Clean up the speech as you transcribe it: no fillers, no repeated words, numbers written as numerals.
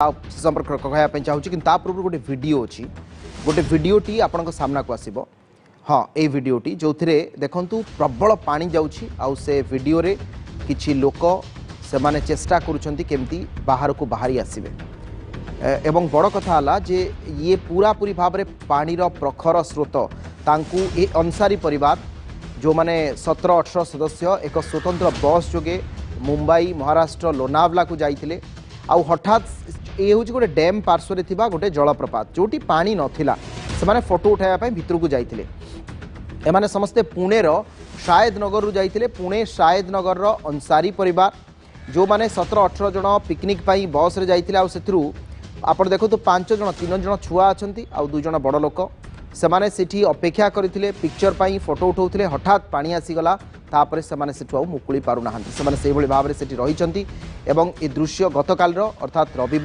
संपर्क कहवाई चाहूँ कि पूर्व गोटे वीडियो अच्छी गोटे वीडियोटी आपण सामना को आसब। हाँ ये वीडियोटी जो देखु प्रबल पानी जाऊँगी आउ से वीडियो रे किछि लोक से माने चेष्टा करुछंती केमती बाहर को बाहरी आसबे एवं बड़ कथा है जे ये पूरा पूरी भाव में पानी प्रखर स्रोत तांकू ए अंसारी परिवार जो माने 17-18 सदस्य एक स्वतंत्र बस जोगे मुंबई महाराष्ट्र लोनावला को जाइथिले आउ हठात ये हूँ गोटे डैम पार्श्व थिबा गोटे जलप्रपात जोटी पानी नथिला से माने फोटो उठाया भितर को जाइथिले। एमाने समस्ते पुणे शायद नगर रु जाइथिले। पुणे शायद नगर रो अंसारी परिवार जो माने 17-18 जन पिकनिक पाई बस रे जाइथिले आउ सेथरु आपण देखो तो 5 जन 3 जन छुआ अछंती आउ 2 जन बड़ लोक से माने सेठी अपेक्षा करथिले पिक्चर पाई फोटो उठाउथिले हठात पानी आसीगला तापरे से माने सेठु मुकुली पारु नाहंती से माने सेहि भली भाव रे सेठी रहिचंती एवं ए दृश्य गतकाल रो अर्थात रविवार